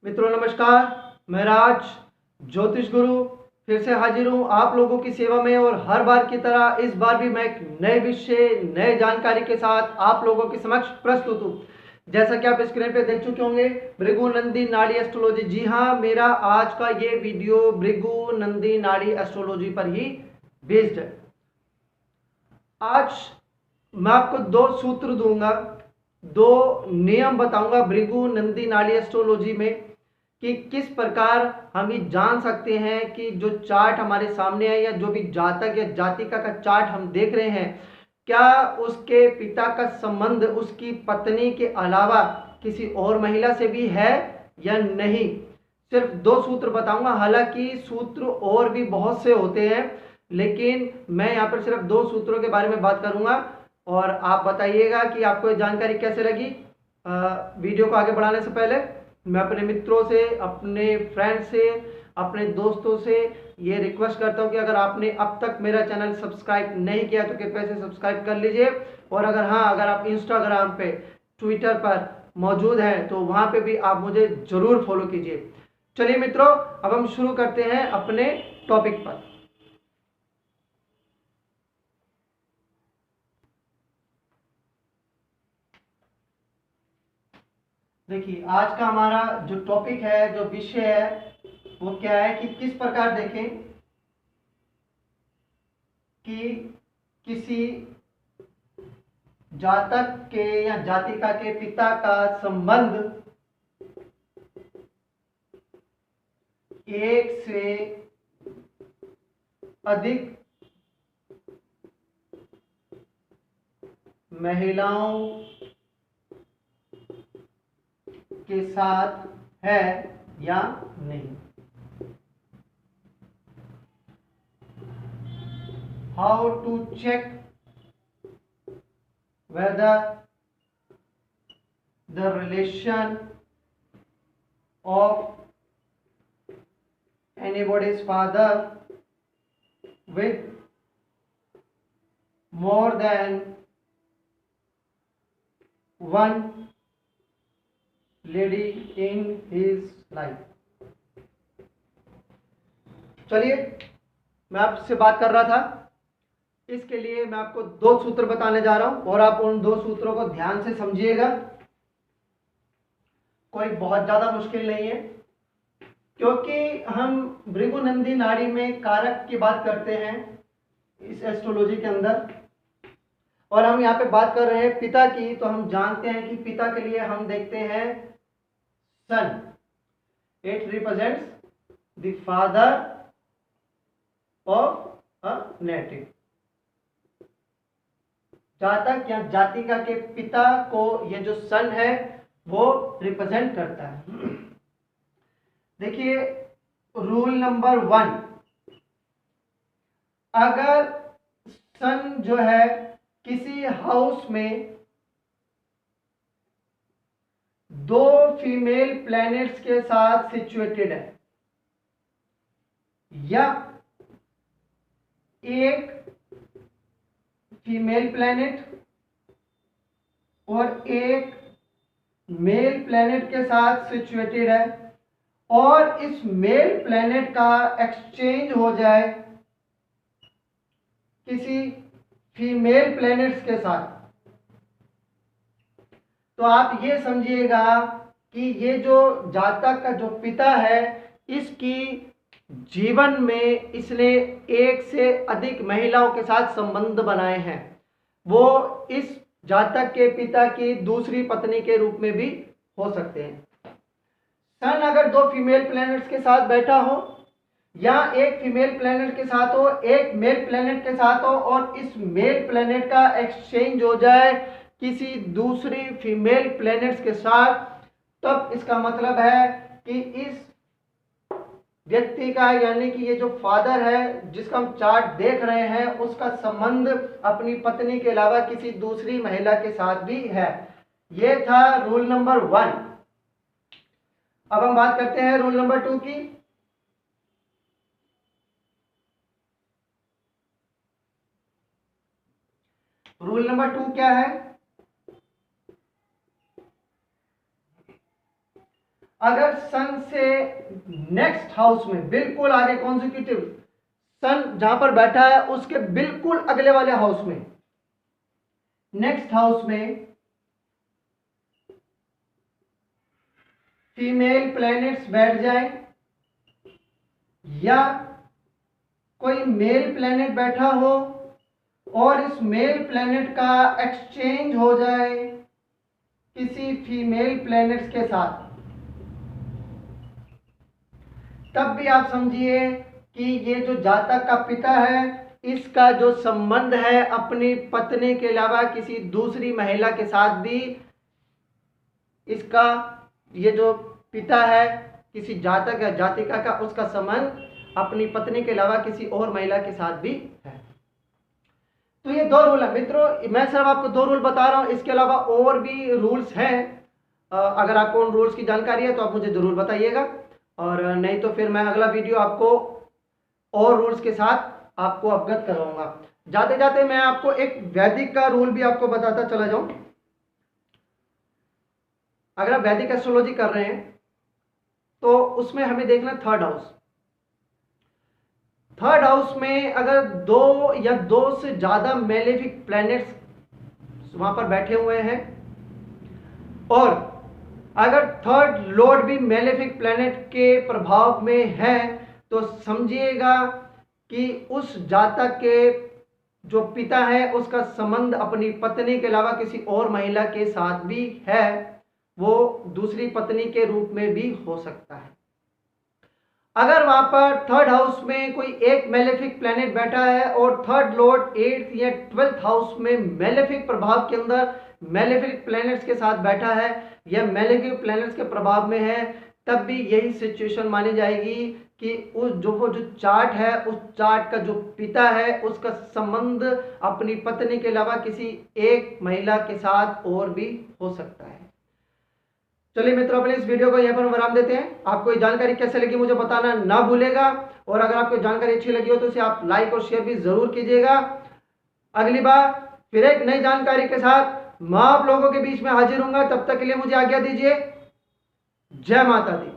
मित्रों नमस्कार। मैं राज ज्योतिष गुरु फिर से हाजिर हूँ आप लोगों की सेवा में। और हर बार की तरह इस बार भी मैं एक नए विषय नए जानकारी के साथ आप लोगों के समक्ष प्रस्तुत हूँ। जैसा कि आप स्क्रीन पे देख चुके होंगे, भृगु नंदी नाड़ी एस्ट्रोलॉजी। जी हाँ, मेरा आज का ये वीडियो भृगु नंदी नाड़ी एस्ट्रोलॉजी पर ही बेस्ड है। आज मैं आपको दो सूत्र दूंगा, दो नियम बताऊंगा भृगु नंदी नाड़ी एस्ट्रोलॉजी में कि किस प्रकार हम ये जान सकते हैं कि जो चार्ट हमारे सामने है या जो भी जातक या जातिका का चार्ट हम देख रहे हैं, क्या उसके पिता का संबंध उसकी पत्नी के अलावा किसी और महिला से भी है या नहीं। सिर्फ दो सूत्र बताऊंगा, हालांकि सूत्र और भी बहुत से होते हैं, लेकिन मैं यहाँ पर सिर्फ दो सूत्रों के बारे में बात करूंगा। और आप बताइएगा कि आपको ये जानकारी कैसे लगी। वीडियो को आगे बढ़ाने से पहले मैं अपने मित्रों से, अपने फ्रेंड से, अपने दोस्तों से ये रिक्वेस्ट करता हूँ कि अगर आपने अब तक मेरा चैनल सब्सक्राइब नहीं किया तो कृपया से सब्सक्राइब कर लीजिए। और अगर आप इंस्टाग्राम पे, ट्विटर पर मौजूद हैं तो वहाँ पे भी आप मुझे ज़रूर फॉलो कीजिए। चलिए मित्रों, अब हम शुरू करते हैं अपने टॉपिक पर। देखिए, आज का हमारा जो टॉपिक है, जो विषय है, वो क्या है कि किस प्रकार देखें कि किसी जातक के या जातिका के पिता का संबंध एक से अधिक महिलाओं के साथ है या नहीं। How to check whether the relation of anybody's father with more than one lady in his life। चलिए, मैं आपसे बात कर रहा था, इसके लिए मैं आपको दो सूत्र बताने जा रहा हूं और आप उन दो सूत्रों को ध्यान से समझिएगा। कोई बहुत ज्यादा मुश्किल नहीं है, क्योंकि हम भृगु नंदी नाड़ी में कारक की बात करते हैं इस एस्ट्रोलॉजी के अंदर, और हम यहाँ पे बात कर रहे हैं पिता की। तो हम जानते हैं कि पिता के लिए हम देखते हैं sun. It represents the father of a native. जातक या जातिका के पिता को ये जो सन है वो रिप्रेजेंट करता है। देखिए, रूल नंबर 1, अगर सन जो है किसी हाउस में दो फीमेल प्लैनेट्स के साथ सिचुएटेड है या एक फीमेल प्लैनेट और एक मेल प्लैनेट के साथ सिचुएटेड है, और इस मेल प्लैनेट का एक्सचेंज हो जाए किसी फीमेल प्लैनेट्स के साथ, तो आप ये समझिएगा कि ये जो जातक का जो पिता है, इसकी जीवन में इसने एक से अधिक महिलाओं के साथ संबंध बनाए हैं। वो इस जातक के पिता की दूसरी पत्नी के रूप में भी हो सकते हैं। सन अगर दो फीमेल प्लैनेट्स के साथ बैठा हो या एक फीमेल प्लैनेट के साथ हो, एक मेल प्लैनेट के साथ हो, और इस मेल प्लैनेट का एक्सचेंज हो जाए किसी दूसरी फीमेल प्लैनेट्स के साथ, तब इसका मतलब है कि इस व्यक्ति का, यानी कि ये जो फादर है जिसका हम चार्ट देख रहे हैं, उसका संबंध अपनी पत्नी के अलावा किसी दूसरी महिला के साथ भी है। ये था रूल नंबर 1। अब हम बात करते हैं रूल नंबर 2 की। रूल नंबर 2 क्या है? अगर सन से नेक्स्ट हाउस में बिल्कुल आगे कॉन्जिक्यूटिव, सन जहां पर बैठा है उसके बिल्कुल अगले वाले हाउस में, नेक्स्ट हाउस में फीमेल प्लैनेट्स बैठ जाए या कोई मेल प्लैनेट बैठा हो और इस मेल प्लैनेट का एक्सचेंज हो जाए किसी फीमेल प्लैनेट्स के साथ, तब भी आप समझिए कि ये जो जातक का पिता है इसका जो संबंध है अपनी पत्नी के अलावा किसी दूसरी महिला के साथ भी, इसका ये जो पिता है किसी जातक या जातिका का, उसका संबंध अपनी पत्नी के अलावा किसी और महिला के साथ भी है। तो ये दो रूल है मित्रों, मैं सिर्फ आपको दो रूल बता रहा हूं, इसके अलावा और भी रूल्स हैं। अगर आपको उन रूल्स की जानकारी है तो आप मुझे जरूर बताइएगा, और नहीं तो फिर मैं अगला वीडियो आपको और रूल्स के साथ आपको अवगत करवाऊंगा। जाते जाते मैं आपको एक वैदिक का रूल भी आपको बताता चला जाऊं। अगर आप वैदिक एस्ट्रोलॉजी कर रहे हैं तो उसमें हमें देखना थर्ड हाउस। थर्ड हाउस में अगर दो या दो से ज्यादा मेलेफिक प्लैनेट्स वहां पर बैठे हुए हैं और अगर थर्ड लॉर्ड भी मेलेफिक प्लैनेट के प्रभाव में है, तो समझिएगा कि उस जातक के जो पिता है उसका संबंध अपनी पत्नी के अलावा किसी और महिला के साथ भी है, वो दूसरी पत्नी के रूप में भी हो सकता है। अगर वहां पर थर्ड हाउस में कोई एक मेलेफिक प्लैनेट बैठा है और थर्ड लॉर्ड 8th या 12th हाउस में मेलेफिक प्रभाव के अंदर मेलेफिक प्लैनेट्स के साथ बैठा है या मेलेफिक प्लैनेट्स के प्रभाव में है, तब भी यही सिचुएशन मानी जाएगी कि वो जो चार्ट है उस चार्ट का जो पिता है उसका संबंध अपनी पत्नी के अलावा किसी एक महिला के साथ और भी हो सकता है। चलिए मित्रों, अपने इस वीडियो को यहाँ पर विराम देते हैं। आपको ये जानकारी कैसे लगी मुझे बताना ना भूलेगा, और अगर आपको जानकारी अच्छी लगी हो तो इसे आप लाइक और शेयर भी जरूर कीजिएगा। अगली बार फिर एक नई जानकारी के साथ मैं आप लोगों के बीच में हाजिर हूंगा। तब तक के लिए मुझे आज्ञा दीजिए। जय माता दी।